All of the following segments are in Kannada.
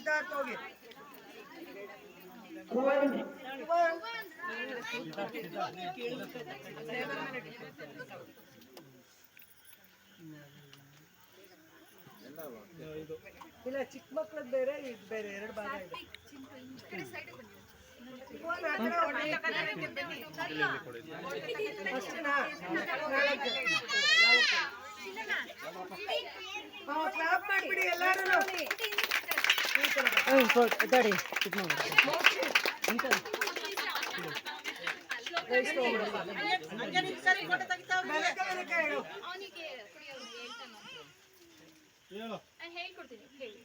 ಸಿದ್ಧಾರ್ಥ ಹೋಗಿ. ಇಲ್ಲ ಚಿಕ್ಕ ಮಕ್ಳದ್ ಬೇರೆ ಇದು ಬೇರೆ ಎರಡು ಭಾಗ ಇದೆ. ಕ್ಲಾಪ್ ಮಾಡ್ಬಿಡಿ ಎಲ್ಲಾರು. ಹೇಳ್ಕೊಡ್ತೀನಿ ಹೇಳಿ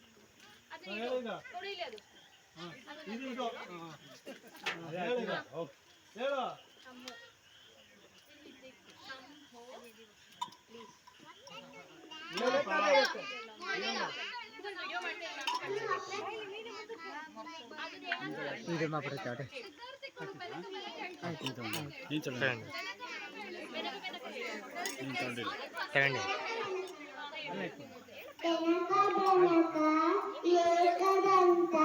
ಏಕದಂತ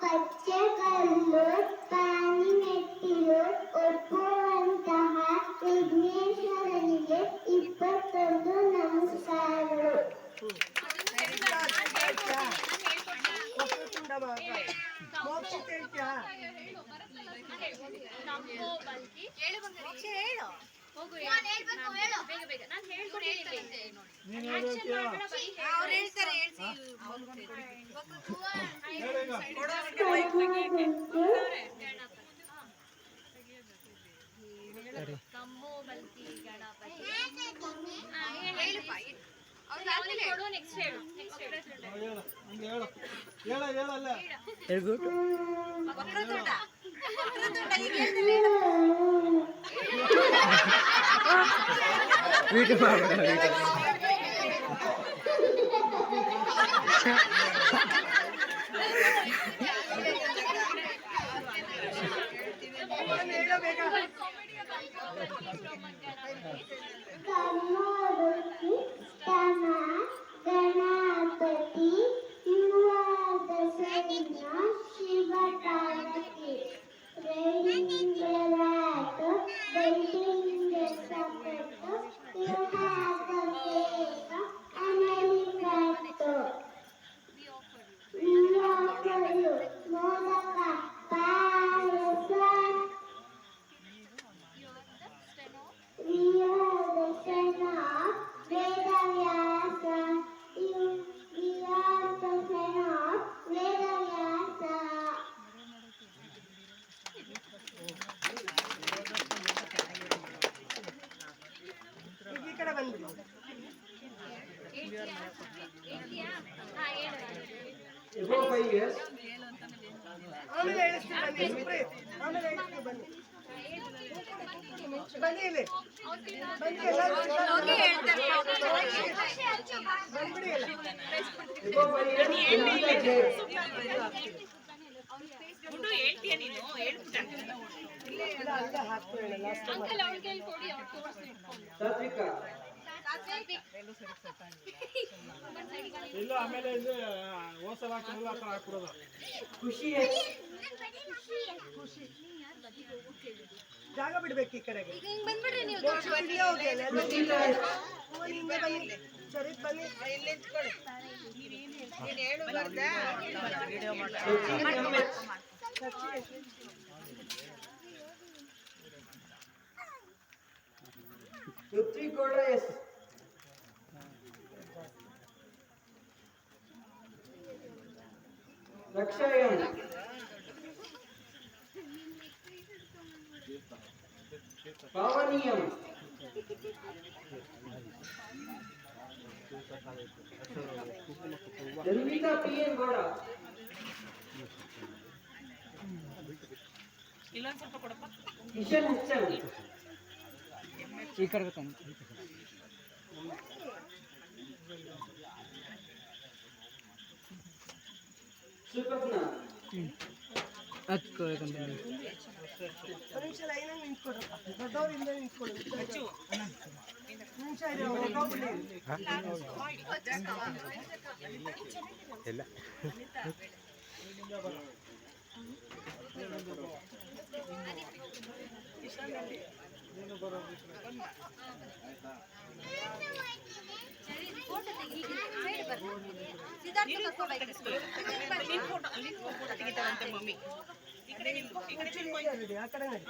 ಪಚ್ಚೆ ಕಲ್ಲು ಪಾನಿ ಮೆಟ್ಟಿಲು ಒಪ್ಪುವಂತಹ ವಿಘ್ನೇಶ್ವರನಿಗೆ 21 ನಮಸ್ಕಾರಗಳು. ಗಣಪತಿ ಶಿವ ಪಾರ್ವತಿ ಇಲ್ಲ ಆಮೇಲೆ ಹೋಸಲ ಹಾಕ್ಬಿಡೋದು. ಖುಷಿ ಜಾಗ ಬಿಡ್ಬೇಕು ಈ ಕಡೆಗೆ. ಸರಿ ಬನ್ನಿ. ರಕ್ಷಾಯಂ ಪಾವನೀಯಂ ಧನ್ವಿತಾ ಪಿಎನ್ ಗೌಡ ಇಲ್ಲೊಂದು ಸ್ವಲ್ಪ ಕೊಡಪ್ಪ. ಕಿಶನ್ ಹುಚ್ಚನ್ ಈ ಕಡೆ ತಾನೆ ಸುಕಪ್ನ ನಿಮಿಷ ಲೈನಾಗಿ ನಿಂತ್ಕೊಡು. ದೊಡ್ಡವರಿಂದ ನಿಂತ್ಕೊಡು. ನಿಮಿಷ ಇಲ್ಲ ನೀನು ಬರೋದು ಆ ಕಡೆ ನಡಿ.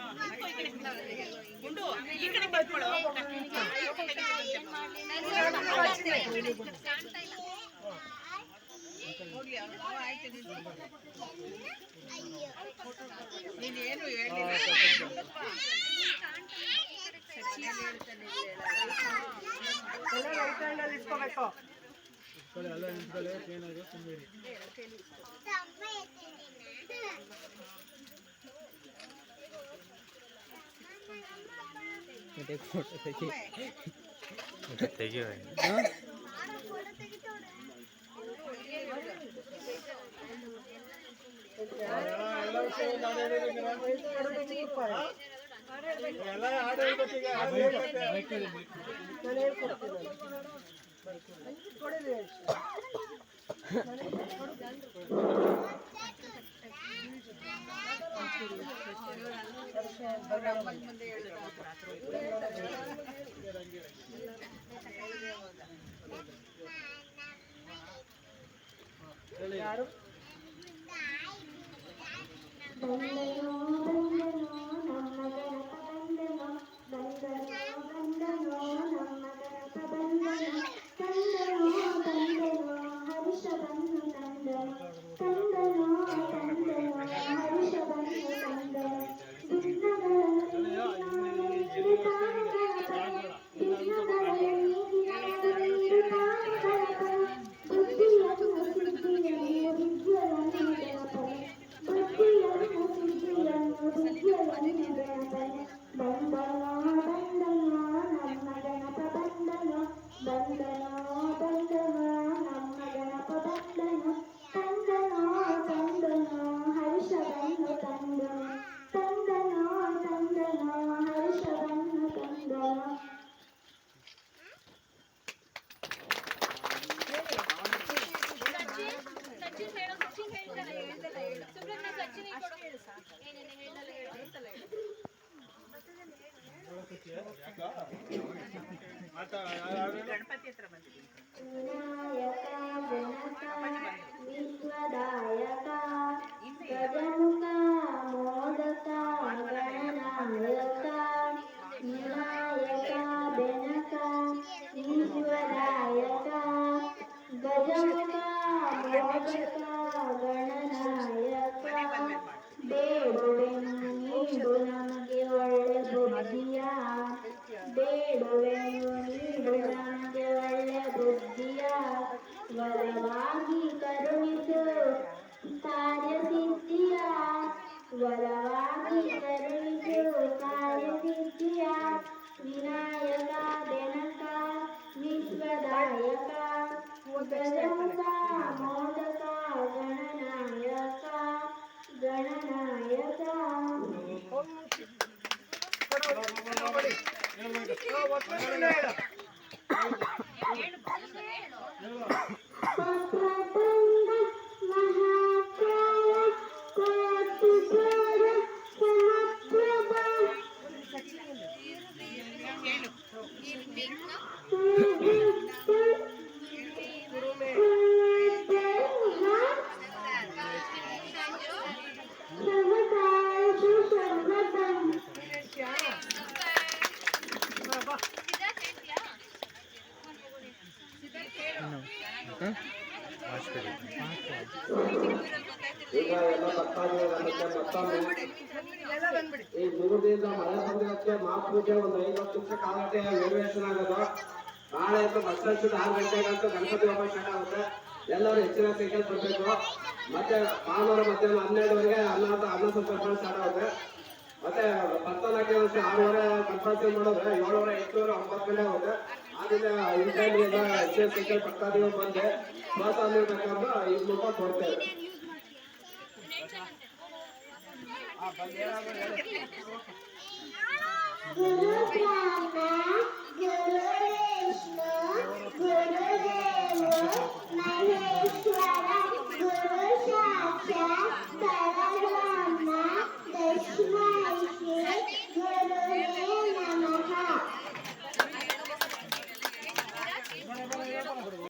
ಎಲ್ಲ ರೈಟ್ ಹ್ಯಾಂಡಲ್ಲಿ ಇಟ್ಕೋಬೇಕು. ಎಲ್ಲ ನಿಂತ್ಕೊಳ್ಳಿ, ಏನಾದ್ರು ತುಂಬಿರಿ. ಫೋಟೋ ತೆಗಿ. ಎಲ್ಲ ವಿಷಯ ನಾನೇ ಹೇಳಿದ್ದೀನಿ. ಎಲ್ಲ ಹಾಡು ಹೇಳ್ಬೇಕು ಈಗ. ನಾನು ಹೇಳ್ಕೊಡ್ತೀನಿ. ಕೊಡಿರಿ ಯಾರು ಗಣಪತಿ ಹತ್ರ ಬಂದಿದ್ದೀನಿ. ವಿಶ್ವದಾಯಕ ಗಜಮುಖ ಮೋದಕ ಗಣನಾಯಕ ವಿನಾಯಕ ಬೆನಕ ವಿಶ್ವದಾಯಕ ಗಜಮುಖ ಮೋದಕ ಗಣನಾಯಕ ಬೇಡುವೆನು ನೀಡು ನಮಗೆ ಒಳ್ಳೆ ಬುದ್ಧಿಯ ಬೇಡುವೆನು ನೀಡು ನಮಗೆ ಒಳ್ಳೆ ಬುದ್ಧಿಯ ವರವಾಗಿ ಕರುಣಿಸು ಕಾರ್ಯಸಿದ್ಧಿಯ ವರವಾಗಿ ಕರುಣಿಸು ಕಾರ್ಯಸಿದ್ಧಿಯ ವಿನಾಯಕ ಬೆನಕ ವಿಶ್ವದಾಯಕ ಗಜಮುಖ ಮೋದಕ ಗಣನಾಯಕ ಗಣನಾಯಕ ವಕ್ರತುಂಡ ಮಹಾಕಾಯ ಕೋಟಿಪುರ ಸಮಪ್ರಭ ಈಗ ಎಲ್ಲ ಭಕ್ತಾದಿಗಳು ಮತ್ತೊಮ್ಮೆ ಎಲ್ಲ ಬಂದ್ಬಿಡಿ. ಈ 3 ದಿನದ ಮಳೆ ಸಂದಿರಕ್ಕೆ ಮಹಾಪೂಜೆ ಒಂದು 5 ನಿಮಿಷ ಕಾಲಕ್ಕೆ ನಿರ್ವಹಿಸಣ ಆಗೋದು. ನಾಳೆ ಅಂತೂ ಮತ್ತಷ್ಟು 6 ಗಂಟೆಗಂತೂ ಗಣಪತಿ ಹಬ್ಬ ಸ್ಟಾರ್ಟ್ ಆಗುತ್ತೆ. ಎಲ್ಲರೂ ಹೆಚ್ಚಿನ ಸಂಖ್ಯೆಯಲ್ಲಿ ಬರಬೇಕು. ಮತ್ತೆ ಭಾನುವಾರ ಮಧ್ಯಾಹ್ನ 12ವರೆಗೆ ಅನ್ನ ಸಂತರ್ಪಣೆ ಸ್ಟಾರ್ಟ್ ಆಗುತ್ತೆ. ಮತ್ತೆ ಭಕ್ತನಾಟ್ಯ 6:30 ಕಂಪಲ್ಸರಿ ಮಾಡಿದ್ರೆ 7:00, 8:00, 9 ಗಂಟೆ ಆಗುತ್ತೆ. ಆದ್ರಿಂದ ಈ ಟೈಮ್ಗೆ ಎಲ್ಲ ಹೆಚ್ಚಿನ ಸಂಖ್ಯೆಯಲ್ಲಿ ಭಕ್ತಾದಿಗಳು ಬಂದು ಪ್ರೋತ್ಸಾಹ ನೀಡಬೇಕಂತ ಈ ಮೂಲಕ ಕೊಡ್ತೇವೆ. ಗುರು ಬ್ರಹ್ಮ ಗುರು ವಿಷ್ಣು ಗುರುದೇವ ಮಹೇಶ್ವರ